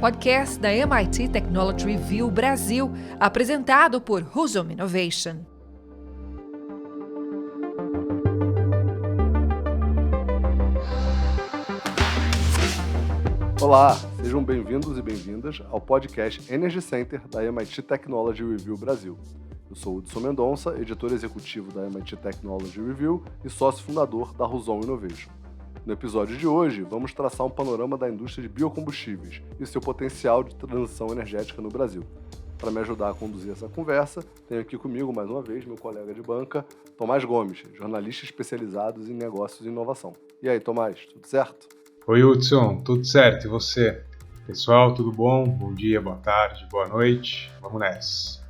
podcast da MIT Technology Review Brasil, apresentado por Husum Innovation. Olá, sejam bem-vindos e bem-vindas ao podcast Energy Center da MIT Technology Review Brasil. Eu sou Hudson Mendonça, editor executivo da MIT Technology Review e sócio fundador da Husum Innovation. No episódio de hoje, vamos traçar um panorama da indústria de biocombustíveis e seu potencial de transição energética no Brasil. Para me ajudar a conduzir essa conversa, tenho aqui comigo, mais uma vez, meu colega de banca, Tomás Gomes, jornalista especializado em negócios e inovação. E aí, Tomás, tudo certo? Oi, Hudson, tudo certo? E você? Pessoal, tudo bom? Bom dia, boa tarde, boa noite. Vamos nessa.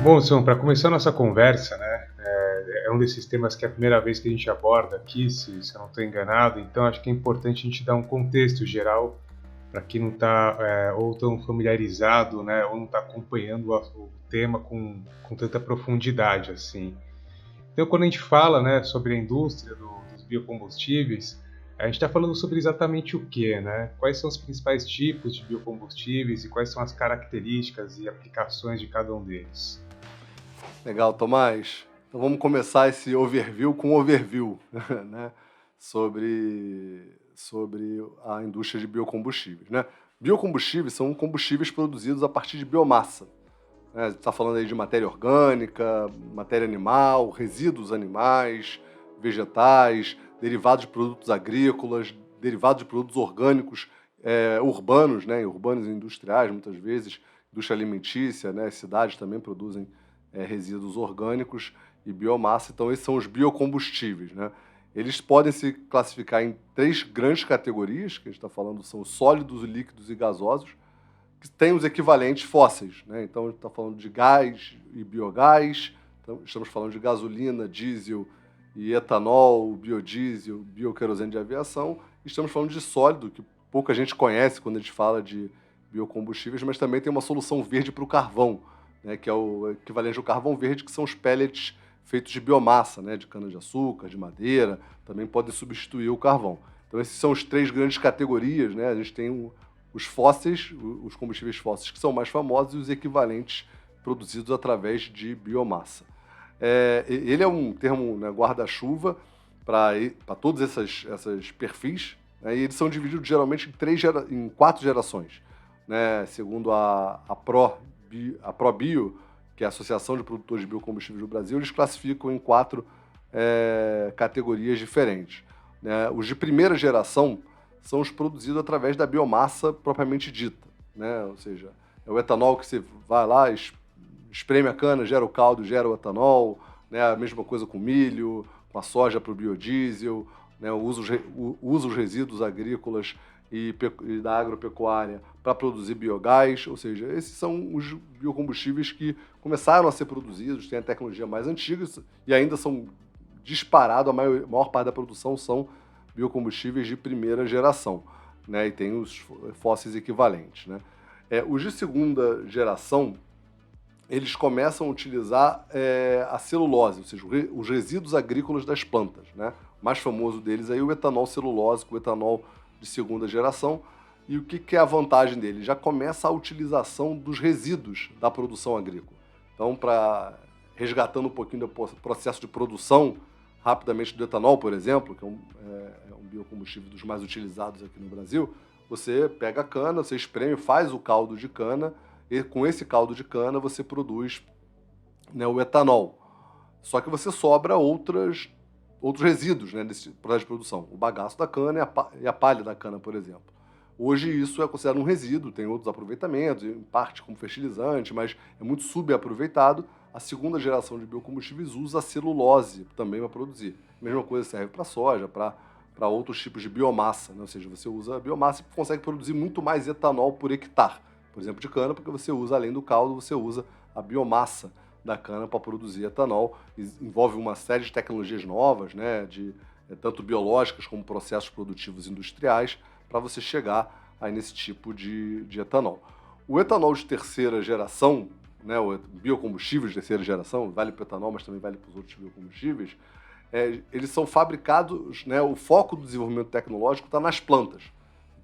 Bom, Hudson, para começar a nossa conversa, né? É um desses temas que é a primeira vez que a gente aborda aqui, se eu não estou enganado, então acho que é importante a gente dar um contexto geral para quem não está ou tão familiarizado, né, ou não está acompanhando o tema com tanta profundidade assim. Então, quando a gente fala, né, sobre a indústria dos biocombustíveis, a gente está falando sobre exatamente o que, né? Quais são os principais tipos de biocombustíveis e quais são as características e aplicações de cada um deles. Legal, Tomás. Então vamos começar esse overview com overview, né? sobre a indústria de biocombustíveis, né? Biocombustíveis são combustíveis produzidos a partir de biomassa. Né? Está falando aí de matéria orgânica, matéria animal, resíduos animais, vegetais, derivados de produtos agrícolas, derivados de produtos orgânicos urbanos, né? Urbanos e industriais, muitas vezes, indústria alimentícia, né? Cidades também produzem resíduos orgânicos e biomassa. Então, esses são os biocombustíveis, né? Eles podem se classificar em três grandes categorias, que a gente está falando são sólidos, líquidos e gasosos, que têm os equivalentes fósseis, né? Então, a gente está falando de gás e biogás, então, estamos falando de gasolina, diesel e etanol, biodiesel, bioquerosene de aviação, e estamos falando de sólido, que pouca gente conhece quando a gente fala de biocombustíveis, mas também tem uma solução verde para o carvão, né, que é o equivalente ao carvão verde, que são os pellets feitos de biomassa, né, de cana-de-açúcar, de madeira, também podem substituir o carvão. Então, esses são as três grandes categorias, né? A gente tem os fósseis, os combustíveis fósseis, que são mais famosos, e os equivalentes produzidos através de biomassa. Ele é um termo, né, guarda-chuva para todos esses perfis, né, e eles são divididos geralmente em quatro gerações, né, segundo a ProBio, que é a Associação de Produtores de Biocombustíveis do Brasil, eles classificam em quatro categorias diferentes. Né? Os de primeira geração são os produzidos através da biomassa propriamente dita, né? Ou seja, é o etanol que você vai lá, espreme a cana, gera o caldo, gera o etanol, né? A mesma coisa com milho, com a soja para o biodiesel, né? Usa os resíduos agrícolas e da agropecuária para produzir biogás, ou seja, esses são os biocombustíveis que começaram a ser produzidos, têm a tecnologia mais antiga e ainda são disparados, a maior parte da produção são biocombustíveis de primeira geração, né? E tem os fósseis equivalentes, né? Os de segunda geração, eles começam a utilizar a celulose, ou seja, os resíduos agrícolas das plantas, né? O mais famoso deles aí é o etanol celulósico, o etanol de segunda geração. E o que é a vantagem dele? Já começa a utilização dos resíduos da produção agrícola. Então, resgatando um pouquinho do processo de produção, rapidamente, do etanol, por exemplo, que é um biocombustível dos mais utilizados aqui no Brasil, você pega a cana, você espreme, faz o caldo de cana, e com esse caldo de cana você produz, né, o etanol. Só que você sobra outros resíduos, né, desse processo de produção. O bagaço da cana e a palha da cana, por exemplo. Hoje isso é considerado um resíduo, tem outros aproveitamentos, em parte como fertilizante, mas é muito subaproveitado. A segunda geração de biocombustíveis usa a celulose também para produzir. A mesma coisa serve para soja, para outros tipos de biomassa, né? Ou seja, você usa a biomassa e consegue produzir muito mais etanol por hectare, por exemplo, de cana, porque você usa, além do caldo, você usa a biomassa da cana para produzir etanol. Envolve uma série de tecnologias novas, né, tanto biológicas como processos produtivos industriais, para você chegar aí nesse tipo de etanol. O etanol de terceira geração, né, o biocombustível de terceira geração, vale para o etanol, mas também vale para os outros biocombustíveis, eles são fabricados, né, o foco do desenvolvimento tecnológico está nas plantas.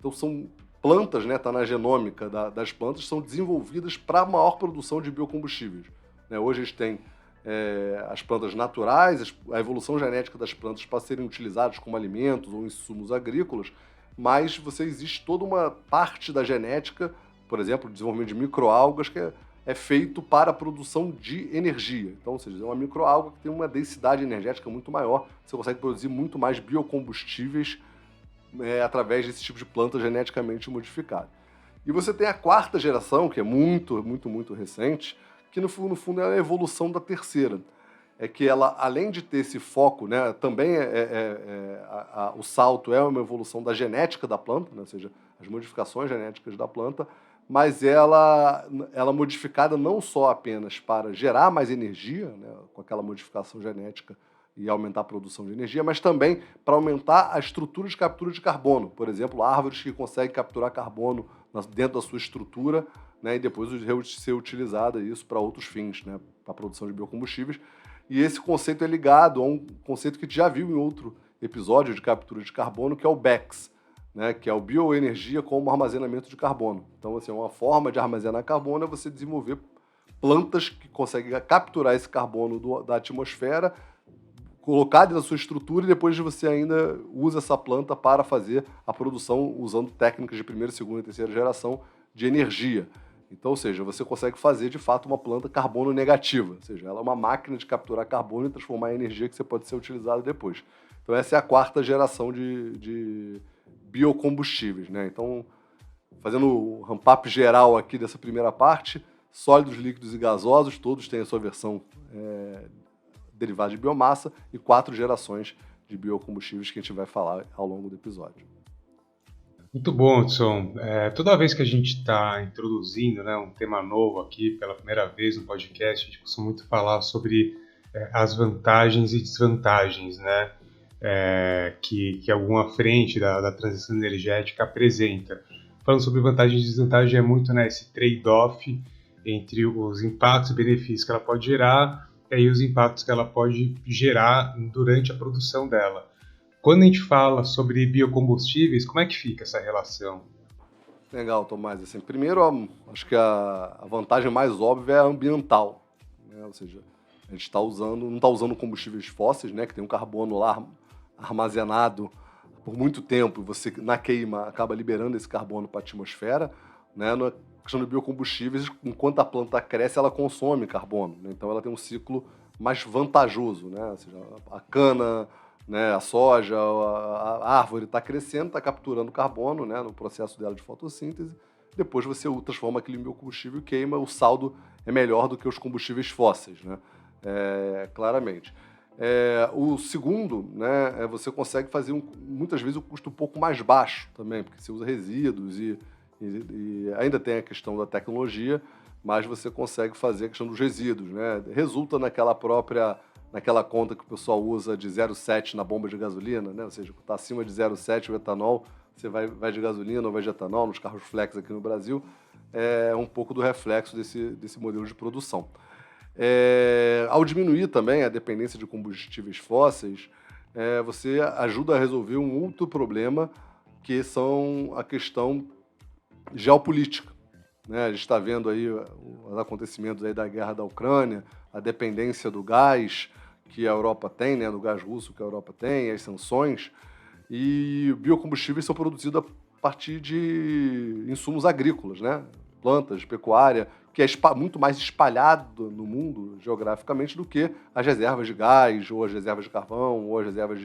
Então são plantas, né, está na genômica das plantas, são desenvolvidas para maior produção de biocombustíveis. Né? Hoje a gente tem as plantas naturais, a evolução genética das plantas para serem utilizadas como alimentos ou insumos agrícolas, mas existe toda uma parte da genética, por exemplo, o desenvolvimento de microalgas, que é feito para a produção de energia. Então, ou seja, é uma microalga que tem uma densidade energética muito maior, você consegue produzir muito mais biocombustíveis através desse tipo de planta geneticamente modificada. E você tem a quarta geração, que é muito, muito, muito recente, que no fundo é a evolução da terceira. É que ela, além de ter esse foco, né, também o salto é uma evolução da genética da planta, né, ou seja, as modificações genéticas da planta, mas ela modificada não só apenas para gerar mais energia, né, com aquela modificação genética e aumentar a produção de energia, mas também para aumentar a estrutura de captura de carbono. Por exemplo, árvores que conseguem capturar carbono dentro da sua estrutura, né, e depois ser utilizada isso para outros fins, né, para a produção de biocombustíveis. E esse conceito é ligado a um conceito que a gente já viu em outro episódio de captura de carbono, que é o BECCS, né, que é o bioenergia como armazenamento de carbono. Então, assim, uma forma de armazenar carbono é você desenvolver plantas que conseguem capturar esse carbono da atmosfera, colocar dentro da sua estrutura, e depois você ainda usa essa planta para fazer a produção usando técnicas de primeira, segunda e terceira geração de energia. Então, ou seja, você consegue fazer, de fato, uma planta carbono negativa. Ou seja, ela é uma máquina de capturar carbono e transformar em energia que você pode ser utilizada depois. Então, essa é a quarta geração de biocombustíveis, né? Então, fazendo o ramp-up geral aqui dessa primeira parte, sólidos, líquidos e gasosos, todos têm a sua versão derivada de biomassa e 4 gerações de biocombustíveis que a gente vai falar ao longo do episódio. Muito bom, Hudson. Toda vez que a gente está introduzindo, né, um tema novo aqui pela primeira vez no podcast, a gente costuma muito falar sobre as vantagens e desvantagens, né, que alguma frente da transição energética apresenta. Falando sobre vantagem e desvantagem, é muito, né, esse trade-off entre os impactos e benefícios que ela pode gerar e aí os impactos que ela pode gerar durante a produção dela. Quando a gente fala sobre biocombustíveis, como é que fica essa relação? Legal, Tomás. Assim, primeiro, acho que a vantagem mais óbvia é a ambiental, né? Ou seja, a gente não está usando combustíveis fósseis, né, que tem um carbono lá armazenado por muito tempo, e você, na queima, acaba liberando esse carbono para a atmosfera, né? Na questão de biocombustíveis, enquanto a planta cresce, ela consome carbono, né? Então ela tem um ciclo mais vantajoso, né? Ou seja, a cana, né, a soja, a árvore está crescendo, está capturando carbono, né, no processo dela de fotossíntese, depois você transforma aquele em biocombustível e queima, o saldo é melhor do que os combustíveis fósseis, né, claramente. O segundo, né, você consegue fazer muitas vezes o custo um pouco mais baixo também, porque você usa resíduos e ainda tem a questão da tecnologia, mas você consegue fazer a questão dos resíduos, né, resulta naquela conta que o pessoal usa de 0,7 na bomba de gasolina, né? Ou seja, está acima de 0,7 o etanol, você vai de gasolina ou vai de etanol nos carros flex aqui no Brasil, é um pouco do reflexo desse modelo de produção. Ao diminuir também a dependência de combustíveis fósseis, você ajuda a resolver um outro problema, que são a questão geopolítica, né? A gente está vendo aí os acontecimentos aí da guerra da Ucrânia, a dependência do gás que a Europa tem, né, do gás russo que a Europa tem, as sanções, e biocombustíveis são produzidos a partir de insumos agrícolas, né, plantas, pecuária, que é muito mais espalhado no mundo geograficamente do que as reservas de gás, ou as reservas de carvão, ou as reservas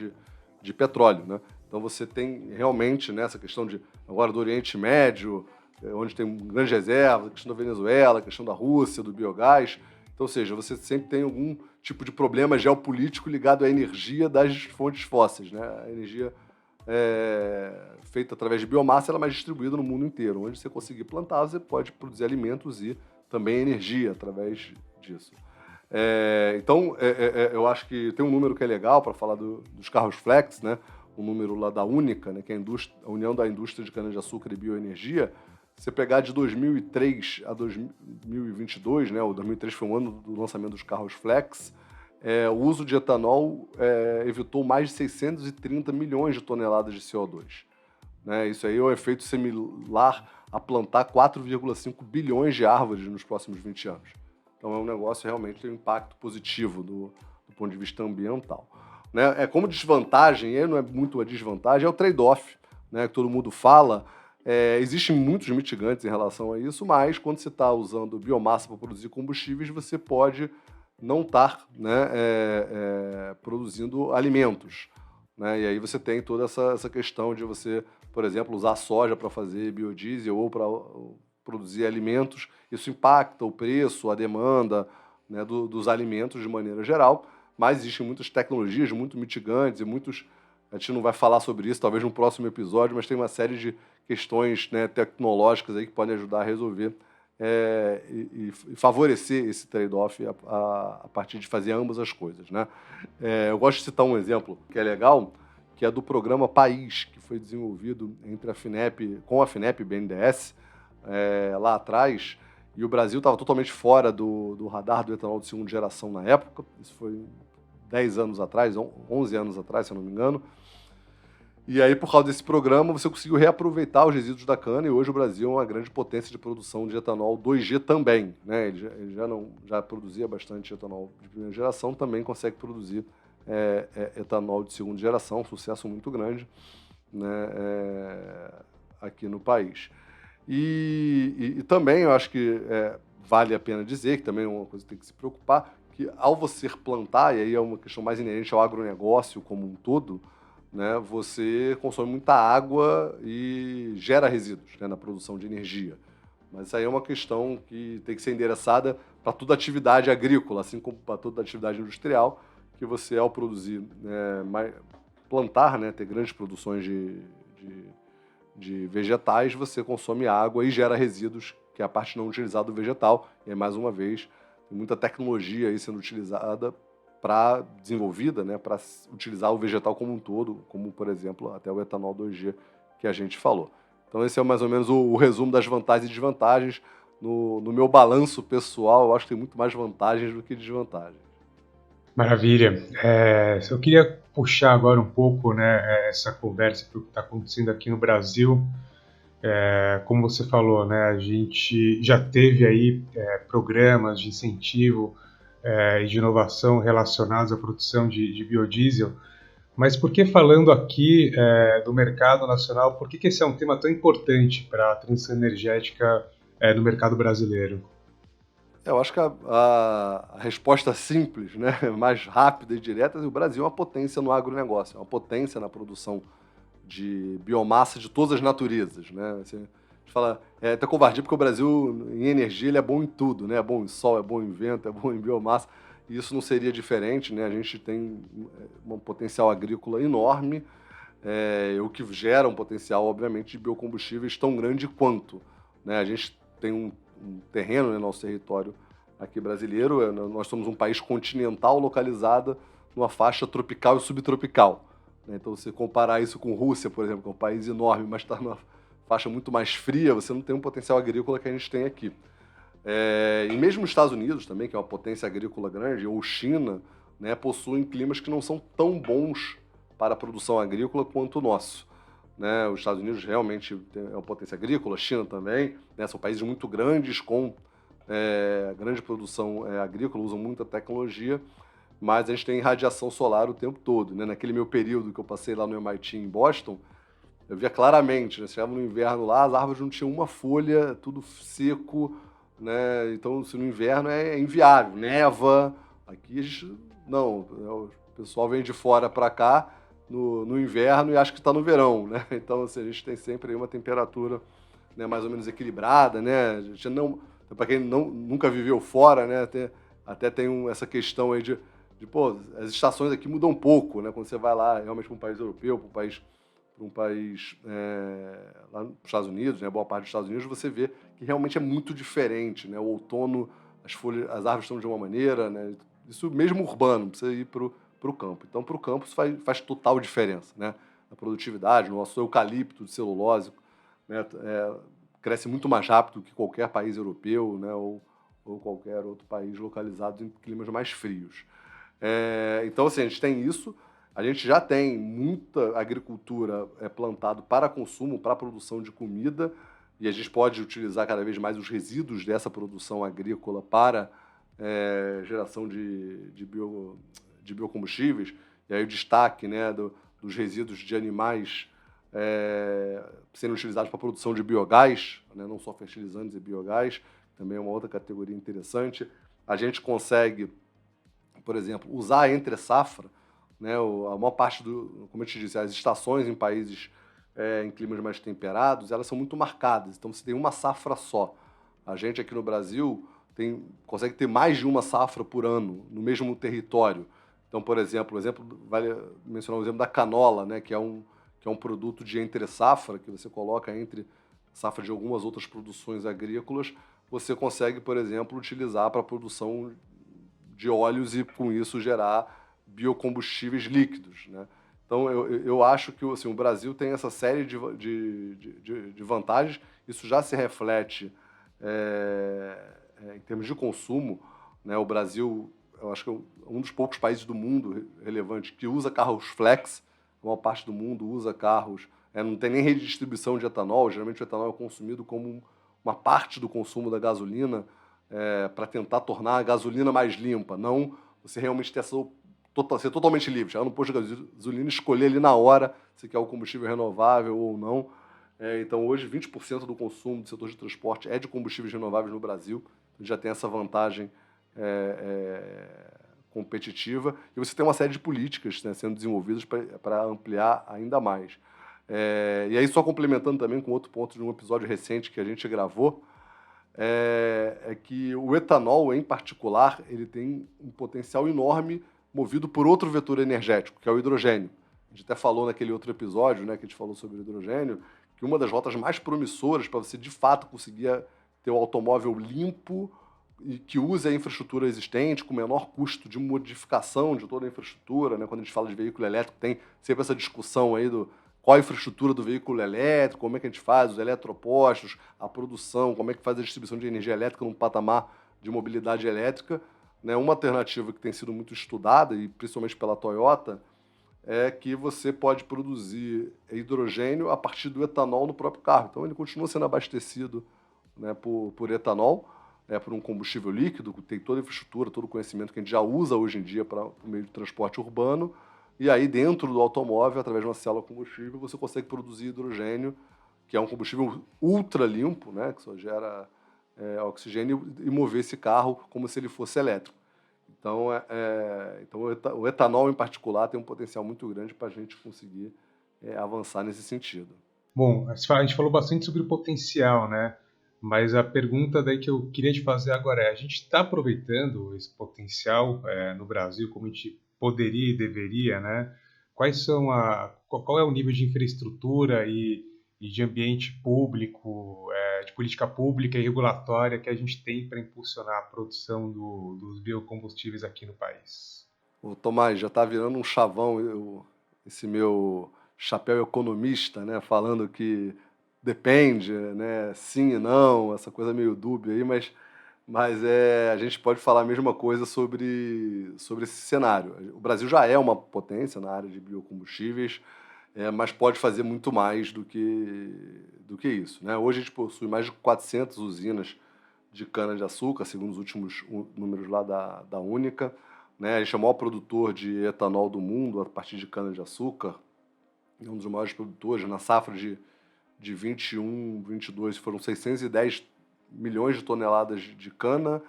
de petróleo, né? Então você tem realmente nessa questão agora do Oriente Médio, onde tem grandes reservas, a questão da Venezuela, a questão da Rússia, do biogás. Então, ou seja, você sempre tem algum tipo de problema geopolítico ligado à energia das fontes fósseis, né? A energia feita através de biomassa, ela é mais distribuída no mundo inteiro. Onde você conseguir plantar, você pode produzir alimentos e também energia através disso. Então, eu acho que tem um número que é legal para falar dos carros flex, né? Um número lá da Única, né? Que é a União da Indústria de Cana-de-Açúcar e Bioenergia. Você pegar de 2003 a 2022, né, o 2003 foi o ano do lançamento dos carros flex, o uso de etanol evitou mais de 630 milhões de toneladas de CO2. né? Isso aí é um efeito similar a plantar 4,5 bilhões de árvores nos próximos 20 anos. Então é um negócio realmente que tem um impacto positivo do ponto de vista ambiental. Né? Como desvantagem, e não é muito a desvantagem, é o trade-off, né, que todo mundo fala. Existem muitos mitigantes em relação a isso, mas quando você está usando biomassa para produzir combustíveis, você pode não estar, né, produzindo alimentos. Né? E aí você tem toda essa questão de você, por exemplo, usar soja para fazer biodiesel ou para produzir alimentos. Isso impacta o preço, a demanda, né, dos alimentos de maneira geral, mas existem muitas tecnologias, muitos mitigantes e muitos... A gente não vai falar sobre isso, talvez no próximo episódio, mas tem uma série de questões, né, tecnológicas aí que podem ajudar a resolver e favorecer esse trade-off a partir de fazer ambas as coisas. Né? Eu gosto de citar um exemplo que é legal, que é do programa País, que foi desenvolvido entre com a FINEP e BNDES lá atrás, e o Brasil estava totalmente fora do radar do etanol de segunda geração na época. Isso foi 10 anos atrás, 11 anos atrás, se eu não me engano. E aí, por causa desse programa, você conseguiu reaproveitar os resíduos da cana e hoje o Brasil é uma grande potência de produção de etanol 2G também. Né? Ele já produzia bastante etanol de primeira geração, também consegue produzir etanol de segunda geração, um sucesso muito grande, né, aqui no país. E também eu acho que vale a pena dizer, que também é uma coisa que tem que se preocupar, que ao você plantar, e aí é uma questão mais inerente ao agronegócio como um todo, né, você consome muita água e gera resíduos, né, na produção de energia. Mas isso aí é uma questão que tem que ser endereçada para toda atividade agrícola, assim como para toda atividade industrial, que você, ao produzir, plantar, né, ter grandes produções de vegetais, você consome água e gera resíduos, que é a parte não utilizada do vegetal. E aí, mais uma vez, tem muita tecnologia aí sendo utilizada desenvolvida, né, para utilizar o vegetal como um todo, como, por exemplo, até o etanol 2G que a gente falou. Então esse é mais ou menos o resumo das vantagens e desvantagens. No meu balanço pessoal, eu acho que tem muito mais vantagens do que desvantagens. Maravilha. Eu queria puxar agora um pouco, né, essa conversa para o que está acontecendo aqui no Brasil. Como você falou, né, a gente já teve aí programas de incentivo e de inovação relacionados à produção de biodiesel, mas por que falando aqui do mercado nacional, por que esse é um tema tão importante para a transição energética no mercado brasileiro? Eu acho que a resposta simples, né, mais rápida e direta, é o Brasil é uma potência no agronegócio, é uma potência na produção de biomassa de todas as naturezas. Né? A gente fala, é até covardia, porque o Brasil, em energia, ele é bom em tudo, né? É bom em sol, é bom em vento, é bom em biomassa, e isso não seria diferente. Né? A gente tem um potencial agrícola enorme, o que gera um potencial, obviamente, de biocombustíveis tão grande quanto. Né? A gente tem um terreno no nosso território aqui brasileiro, nós somos um país continental localizado numa faixa tropical e subtropical. Então, você comparar isso com Rússia, por exemplo, que é um país enorme, mas está numa faixa muito mais fria, você não tem um potencial agrícola que a gente tem aqui. E mesmo os Estados Unidos também, que é uma potência agrícola grande, ou China, né, possuem climas que não são tão bons para a produção agrícola quanto o nosso. Né? Os Estados Unidos realmente é uma potência agrícola, a China também, né? São países muito grandes, com grande produção agrícola, usam muita tecnologia, mas a gente tem radiação solar o tempo todo. Né? Naquele meu período que eu passei lá no MIT em Boston, eu via claramente, né? Chegava no inverno lá, as árvores não tinham uma folha, tudo seco, né? Então, se no inverno é inviável, neva. Aqui a gente, não, o pessoal vem de fora para cá no inverno e acha que está no verão, né? Então, assim, a gente tem sempre aí uma temperatura, né, mais ou menos equilibrada, né? A gente não, para quem nunca viveu fora, né, até tem essa questão aí de pô, as estações aqui mudam um pouco, né? Quando você vai lá realmente para um país europeu, para um país lá nos Estados Unidos, né, boa parte dos Estados Unidos, você vê que realmente é muito diferente, né? O outono, as árvores estão de uma maneira, né? Isso mesmo urbano, precisa ir para o campo. Então, para o campo, isso faz total diferença, né? Na produtividade, no nosso eucalipto de celulose, né, cresce muito mais rápido que qualquer país europeu, né, ou qualquer outro país localizado em climas mais frios. Então, assim, a gente tem isso. A gente já tem muita agricultura plantado para consumo, para produção de comida, e a gente pode utilizar cada vez mais os resíduos dessa produção agrícola para geração de biocombustíveis. E aí o destaque, né, dos resíduos de animais sendo utilizados para a produção de biogás, né, não só fertilizantes e biogás, também é uma outra categoria interessante. A gente consegue, por exemplo, usar entre safra, né, a maior parte como eu te disse, as estações em países em climas mais temperados, elas são muito marcadas, então você tem uma safra só. A gente aqui no Brasil consegue ter mais de uma safra por ano no mesmo território. Então, por exemplo, vale mencionar o exemplo da canola, né, que é um produto de entre safra, que você coloca entre safra de algumas outras produções agrícolas, você consegue, por exemplo, utilizar para a produção de óleos e, com isso, gerar biocombustíveis líquidos, né? Então, eu acho que assim, o Brasil tem essa série de vantagens. Isso já se reflete em termos de consumo, né? O Brasil, eu acho que é um dos poucos países do mundo relevante que usa carros flex. A maior parte do mundo usa carros, não tem nem redistribuição de etanol. Geralmente o etanol é consumido como uma parte do consumo da gasolina para tentar tornar a gasolina mais limpa, não você realmente ter ser totalmente livre, chegar no posto de gasolina e escolher ali na hora se quer o combustível renovável ou não. Então, hoje, 20% do consumo do setor de transporte é de combustíveis renováveis no Brasil. Já tem essa vantagem competitiva. E você tem uma série de políticas, né, sendo desenvolvidas para ampliar ainda mais. E aí, só complementando também com outro ponto de um episódio recente que a gente gravou, é que o etanol, em particular, ele tem um potencial enorme movido por outro vetor energético, que é o hidrogênio. A gente até falou naquele outro episódio, né, que a gente falou sobre o hidrogênio, que uma das rotas mais promissoras para você, de fato, conseguir ter um automóvel limpo e que use a infraestrutura existente, com menor custo de modificação de toda a infraestrutura, né? Quando a gente fala de veículo elétrico, tem sempre essa discussão aí qual a infraestrutura do veículo elétrico, como é que a gente faz, os eletropostos, a produção, como é que faz a distribuição de energia elétrica num patamar de mobilidade elétrica. Né? Uma alternativa que tem sido muito estudada, e principalmente pela Toyota, é que você pode produzir hidrogênio a partir do etanol no próprio carro. Então, ele continua sendo abastecido, né, por etanol, por um combustível líquido, que tem toda a infraestrutura, todo o conhecimento que a gente já usa hoje em dia para o meio de transporte urbano. E aí, dentro do automóvel, através de uma célula combustível, você consegue produzir hidrogênio, que é um combustível ultra limpo, né, que só gera oxigênio, e mover esse carro como se ele fosse elétrico. Então, o etanol, em particular, tem um potencial muito grande para a gente conseguir avançar nesse sentido. Bom, a gente falou bastante sobre o potencial, né? Mas a pergunta daí que eu queria te fazer agora é: a gente está aproveitando esse potencial no Brasil como a gente poderia e deveria, né? Qual é o nível de infraestrutura e de ambiente público, de política pública e regulatória que a gente tem para impulsionar a produção dos biocombustíveis aqui no país? O Tomás, já está virando um chavão esse meu chapéu economista, né? Falando que depende, né? Sim e não, essa coisa meio dúbia aí, mas a gente pode falar a mesma coisa sobre esse cenário. O Brasil já é uma potência na área de biocombustíveis, mas pode fazer muito mais do que isso, né? Hoje a gente possui mais de 400 usinas de cana-de-açúcar, segundo os últimos números lá da Única, né? A gente é o maior produtor de etanol do mundo a partir de cana-de-açúcar, é um dos maiores produtores. Na safra de 21, 22 foram 610 milhões de toneladas de cana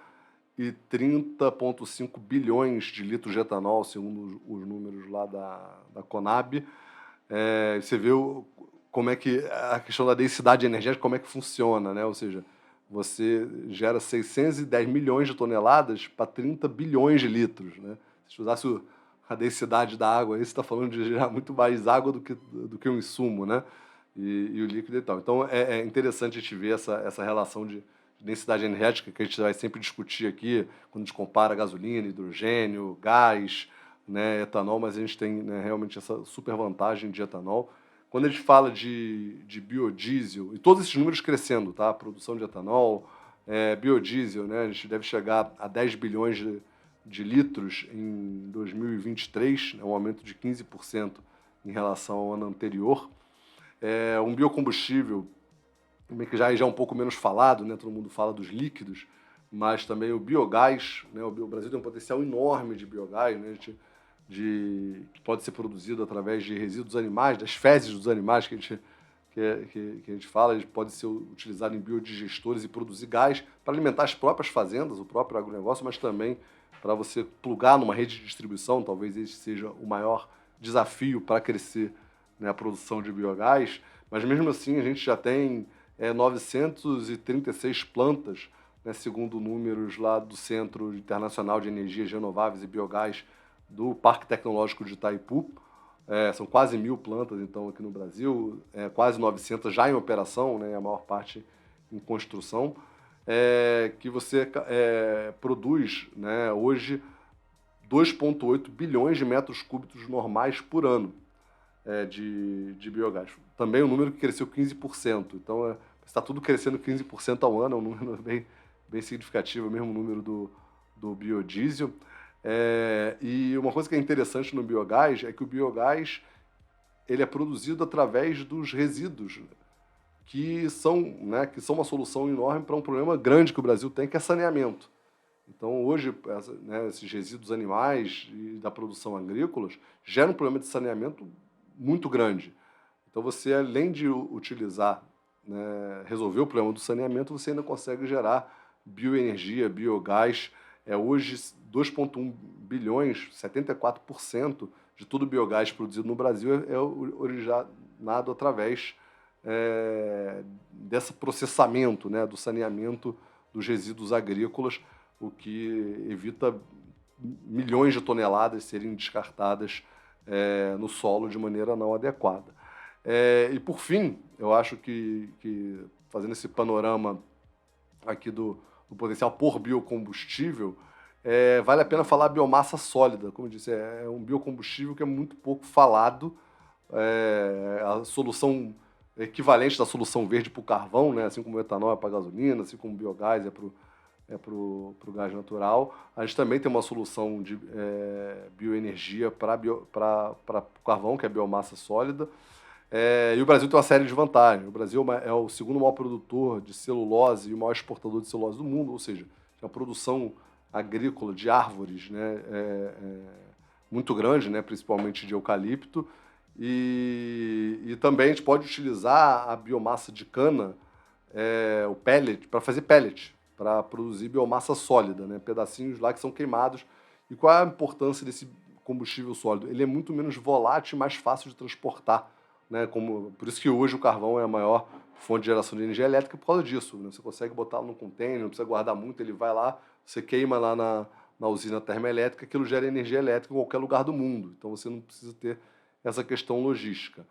e 30,5 bilhões de litros de etanol, segundo os números lá da Conab. Você vê como é que a questão da densidade energética, como é que funciona, né? Ou seja, você gera 610 milhões de toneladas para 30 bilhões de litros, né? Se usasse a densidade da água, aí você está falando de gerar muito mais água do que um insumo, né? E o líquido e tal. Então, é interessante a gente ver essa relação de densidade energética que a gente vai sempre discutir aqui, quando a gente compara gasolina, hidrogênio, gás, né, etanol, mas a gente tem, né, realmente essa super vantagem de etanol. Quando a gente fala de biodiesel, e todos esses números crescendo, tá? Produção de etanol, biodiesel, né? A gente deve chegar a 10 bilhões de litros em 2023, um aumento de 15% em relação ao ano anterior. Um biocombustível que já é um pouco menos falado, né? Todo mundo fala dos líquidos, mas também o biogás, né? O Brasil tem um potencial enorme de biogás, né? Que pode ser produzido através de resíduos animais, das fezes dos animais que a gente fala, ele pode ser utilizado em biodigestores e produzir gás para alimentar as próprias fazendas, o próprio agronegócio, mas também para você plugar numa rede de distribuição. Talvez esse seja o maior desafio para crescer, né, a produção de biogás, mas mesmo assim a gente já tem 936 plantas, né, segundo números lá do Centro Internacional de Energias Renováveis e Biogás do Parque Tecnológico de Itaipu. São quase 1.000 plantas, então, aqui no Brasil, quase 900 já em operação, né, a maior parte em construção, que você produz, né, hoje 2,8 bilhões de metros cúbicos normais por ano de biogás. Também um número que cresceu 15%. Então, está tudo crescendo 15% ao ano, é um número bem significativo, o mesmo número do biodiesel. E uma coisa que é interessante no biogás é que o biogás ele é produzido através dos resíduos, que são uma solução enorme para um problema grande que o Brasil tem, que é saneamento. Então, hoje, né, esses resíduos animais e da produção agrícola geram um problema de saneamento muito grande. Então, você, além de utilizar, né, resolver o problema do saneamento, você ainda consegue gerar bioenergia, biogás. Hoje, 2,1 bilhões, 74% de todo o biogás produzido no Brasil é originado através desse processamento, né, do saneamento dos resíduos agrícolas, o que evita milhões de toneladas serem descartadas no solo de maneira não adequada. E, por fim, eu acho que fazendo esse panorama aqui do potencial por biocombustível, vale a pena falar biomassa sólida. Como eu disse, é um biocombustível que é muito pouco falado, a solução equivalente da solução verde para o carvão, né? Assim como o etanol é para a gasolina, assim como o biogás é para o gás natural. A gente também tem uma solução de bioenergia para o carvão, que é a biomassa sólida. E o Brasil tem uma série de vantagens. O Brasil é o segundo maior produtor de celulose e o maior exportador de celulose do mundo, ou seja, a produção agrícola de árvores, né, muito grande, né, principalmente de eucalipto, e também a gente pode utilizar a biomassa de cana, o pellet, para fazer pellet, para produzir biomassa sólida, né, pedacinhos lá que são queimados. E qual é a importância desse combustível sólido? Ele é muito menos volátil e mais fácil de transportar. Né, por isso que hoje o carvão é a maior fonte de geração de energia elétrica por causa disso. Né? Você consegue botá-lo num container, não precisa guardar muito, ele vai lá, você queima lá na usina termoelétrica, aquilo gera energia elétrica em qualquer lugar do mundo. Então você não precisa ter essa questão logística.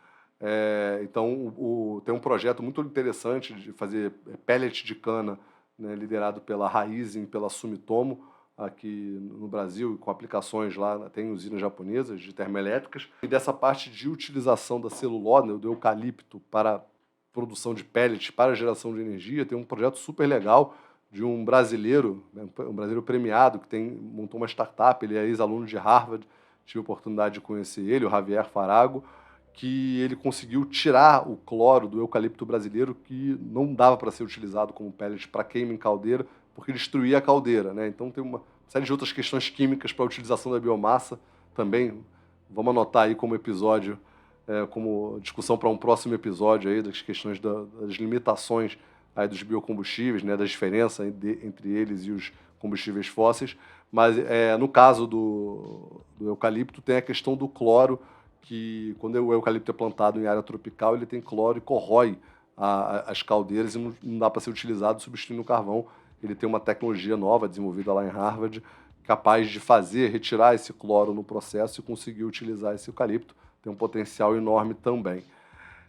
Então tem um projeto muito interessante de fazer pellet de cana, né, liderado pela Raízen, pela Sumitomo, aqui no Brasil, com aplicações lá, tem usinas japonesas de termoelétricas, e dessa parte de utilização da celulose, né, do eucalipto, para produção de pellets, para geração de energia. Tem um projeto super legal de um brasileiro, né, um brasileiro premiado, que montou uma startup, ele é ex-aluno de Harvard, tive a oportunidade de conhecer ele, o Javier Farago, que ele conseguiu tirar o cloro do eucalipto brasileiro, que não dava para ser utilizado como pellet para queima em caldeira, porque destruía a caldeira, né? Então tem uma série de outras questões químicas para a utilização da biomassa também. Vamos anotar aí como episódio, como discussão para um próximo episódio aí, das questões das limitações aí dos biocombustíveis, né, das diferenças entre eles e os combustíveis fósseis. Mas no caso do eucalipto tem a questão do cloro, que quando o eucalipto é plantado em área tropical, ele tem cloro e corrói as caldeiras e não dá para ser utilizado substituindo o carvão. Ele tem uma tecnologia nova desenvolvida lá em Harvard, capaz de retirar esse cloro no processo e conseguir utilizar esse eucalipto. Tem um potencial enorme também.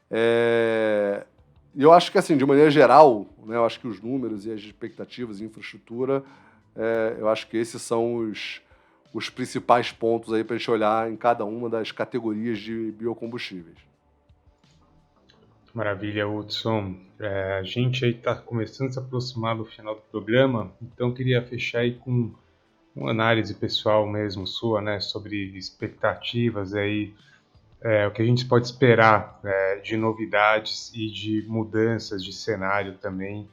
E eu acho que, assim, de maneira geral, né, eu acho que os números e as expectativas e infraestrutura, eu acho que esses são os principais pontos aí para a gente olhar em cada uma das categorias de biocombustíveis. Maravilha, Hudson. A gente aí está começando a se aproximar do final do programa, então queria fechar aí com uma análise pessoal mesmo sua, né, sobre expectativas aí, o que a gente pode esperar de novidades e de mudanças de cenário também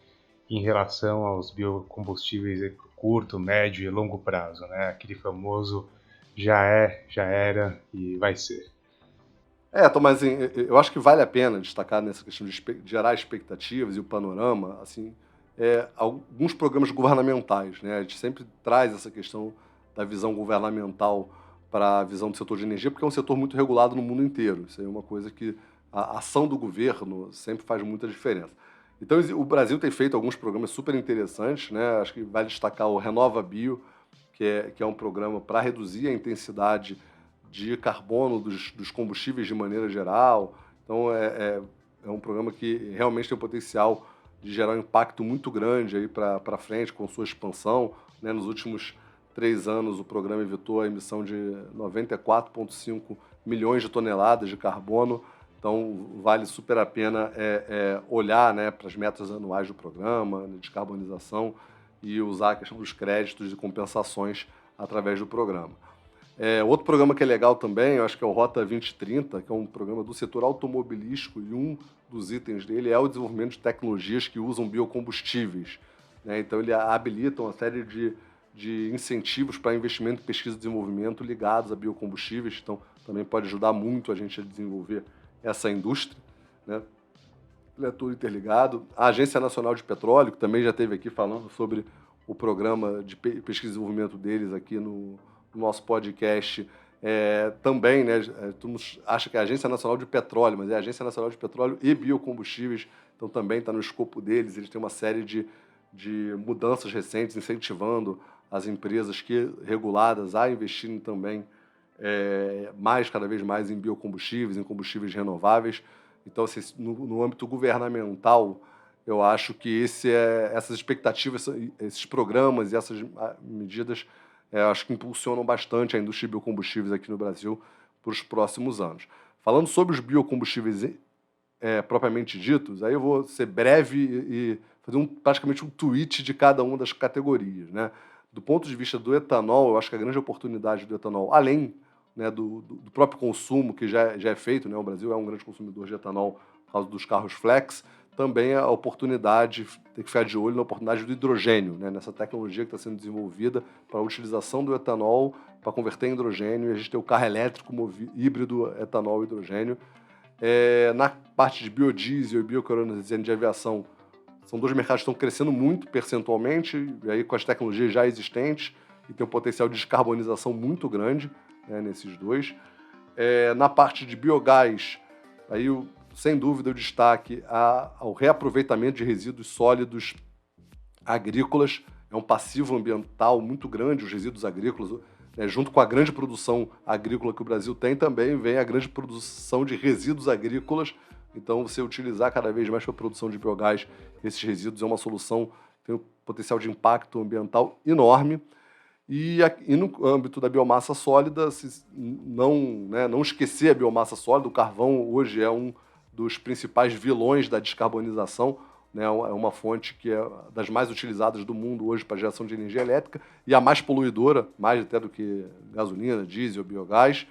em relação aos biocombustíveis para o curto, médio e longo prazo, né? Aquele famoso já era e vai ser. Tomás, assim, eu acho que vale a pena destacar nessa questão de gerar expectativas e o panorama, assim, alguns programas governamentais, né? A gente sempre traz essa questão da visão governamental para a visão do setor de energia, porque é um setor muito regulado no mundo inteiro. Isso aí é uma coisa que a ação do governo sempre faz muita diferença. Então, o Brasil tem feito alguns programas super interessantes, né? Acho que vale destacar o Renova Bio, que é um programa para reduzir a intensidade de carbono dos combustíveis de maneira geral. Então, é um programa que realmente tem o potencial de gerar um impacto muito grande aí para frente com sua expansão, né? Nos últimos 3 anos, o programa evitou a emissão de 94,5 milhões de toneladas de carbono. Então, vale super a pena olhar, né, para as metas anuais do programa, de descarbonização, e usar a questão dos créditos e compensações através do programa. Outro programa que é legal também, eu acho que é o Rota 2030, que é um programa do setor automobilístico, e um dos itens dele é o desenvolvimento de tecnologias que usam biocombustíveis, né? Então, ele habilita uma série de incentivos para investimento, pesquisa e desenvolvimento ligados a biocombustíveis. Então, também pode ajudar muito a gente a desenvolver essa indústria, né? Ele é tudo interligado. A Agência Nacional de Petróleo, que também já esteve aqui falando sobre o programa de pesquisa e desenvolvimento deles aqui no nosso podcast, também, né? Todo mundo acha que é a Agência Nacional de Petróleo, mas é a Agência Nacional de Petróleo e Biocombustíveis, então também está no escopo deles. Eles têm uma série de mudanças recentes incentivando as empresas reguladas a investirem também cada vez mais em biocombustíveis, em combustíveis renováveis. Então, assim, no âmbito governamental, eu acho que essas expectativas, esses programas e essas medidas, acho que impulsionam bastante a indústria de biocombustíveis aqui no Brasil para os próximos anos. Falando sobre os biocombustíveis propriamente ditos, aí eu vou ser breve e fazer praticamente um tweet de cada uma das categorias, né? Do ponto de vista do etanol, eu acho que a grande oportunidade do etanol, além, né, do próprio consumo que já é feito, né? O Brasil é um grande consumidor de etanol por causa dos carros flex, também a oportunidade, tem que ficar de olho na oportunidade do hidrogênio, né? Nessa tecnologia que está sendo desenvolvida para a utilização do etanol para converter em hidrogênio, e a gente tem o carro elétrico híbrido etanol e hidrogênio. Na parte de biodiesel e bioquerosene de aviação, são dois mercados que estão crescendo muito percentualmente, e aí com as tecnologias já existentes, e tem um potencial de descarbonização muito grande, né, nesses dois. Na parte de biogás, aí sem dúvida o destaque ao reaproveitamento de resíduos sólidos agrícolas. É um passivo ambiental muito grande, os resíduos agrícolas, né, junto com a grande produção agrícola que o Brasil tem, também vem a grande produção de resíduos agrícolas. Então, você utilizar cada vez mais para a produção de biogás esses resíduos é uma solução que tem um potencial de impacto ambiental enorme. E no âmbito da biomassa sólida, não esquecer a biomassa sólida. O carvão hoje é um dos principais vilões da descarbonização, né? É uma fonte que é das mais utilizadas do mundo hoje para geração de energia elétrica e a mais poluidora, mais até do que gasolina, diesel, biogás.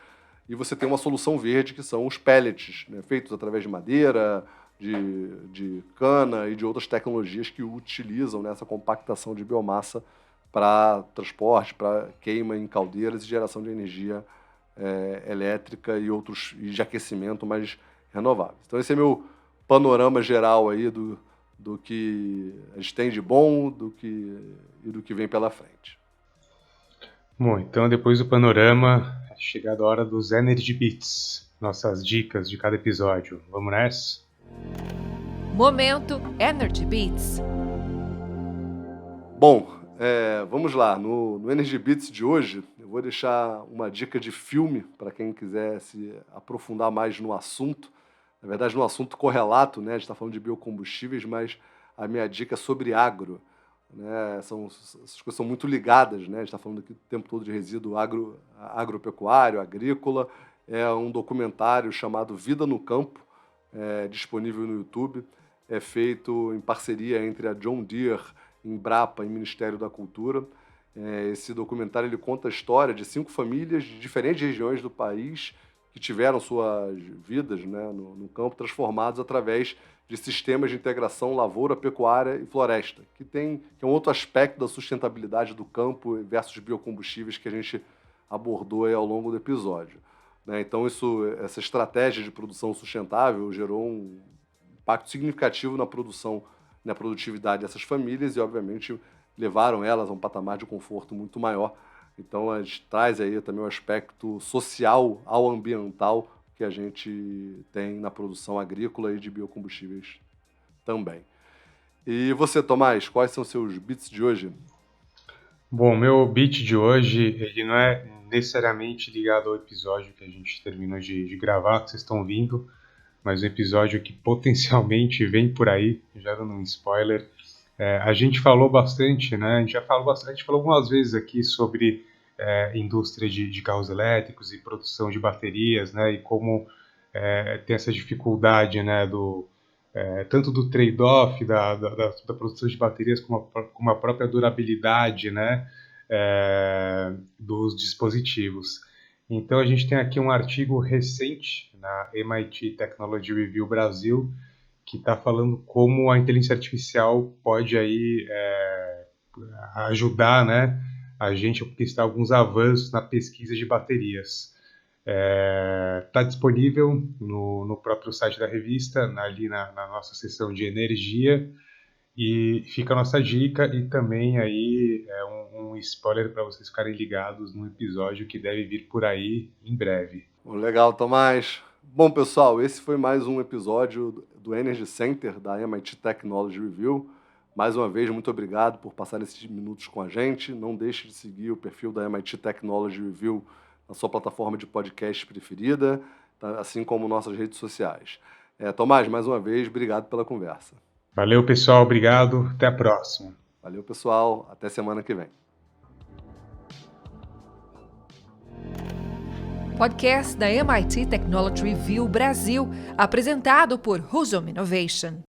E você tem uma solução verde, que são os pellets, né, feitos através de madeira, de cana e de outras tecnologias que utilizam nessa compactação de biomassa para transporte, para queima em caldeiras e geração de energia elétrica e outros de aquecimento mais renováveis. Então esse é meu panorama geral aí do que a gente tem de bom e do que vem pela frente. Bom, então depois do panorama, é chegada a hora dos Energy Beats, nossas dicas de cada episódio. Vamos nessa? Momento Energy Beats. Bom, vamos lá. No Energy Beats de hoje, eu vou deixar uma dica de filme para quem quiser se aprofundar mais no assunto. Na verdade, no assunto correlato, né? A gente está falando de biocombustíveis, mas a minha dica é sobre agro, né? Essas coisas são muito ligadas, né? A gente está falando aqui o tempo todo de resíduo agropecuário, agrícola. É um documentário chamado Vida no Campo, disponível no YouTube. É feito em parceria entre a John Deere, Embrapa e Ministério da Cultura. Esse documentário ele conta a história de 5 famílias de diferentes regiões do país que tiveram suas vidas, né, no campo transformados através de sistemas de integração lavoura, pecuária e floresta, que é um outro aspecto da sustentabilidade do campo versus biocombustíveis que a gente abordou aí ao longo do episódio, né? Então, essa estratégia de produção sustentável gerou um impacto significativo na produção, na produtividade dessas famílias e, obviamente, levaram elas a um patamar de conforto muito maior. Então, a gente traz aí também o aspecto social ao ambiental que a gente tem na produção agrícola e de biocombustíveis também. E você, Tomás, quais são seus bits de hoje? Bom, meu beat de hoje, ele não é necessariamente ligado ao episódio que a gente terminou de gravar, que vocês estão ouvindo, mas um episódio que potencialmente vem por aí, já dando um spoiler. A gente falou bastante, né? A gente falou algumas vezes aqui sobre indústria de carros elétricos e produção de baterias, né? E como tem essa dificuldade, né? Tanto do trade-off da produção de baterias como a própria durabilidade, né? Dos dispositivos. Então a gente tem aqui um artigo recente na MIT Technology Review Brasil que está falando como a inteligência artificial pode aí ajudar, né, a gente a conquistar alguns avanços na pesquisa de baterias. Está disponível no próprio site da revista, ali na nossa seção de energia, e fica a nossa dica e também aí um spoiler para vocês ficarem ligados no episódio que deve vir por aí em breve. Legal, Tomás. Bom, pessoal, esse foi mais um episódio do Energy Center da MIT Technology Review. Mais uma vez, muito obrigado por passar esses minutos com a gente. Não deixe de seguir o perfil da MIT Technology Review na sua plataforma de podcast preferida, assim como nossas redes sociais. Tomás, mais uma vez, obrigado pela conversa. Valeu, pessoal. Obrigado. Até a próxima. Valeu, pessoal. Até semana que vem. Podcast da MIT Technology Review Brasil, apresentado por Husum Innovation.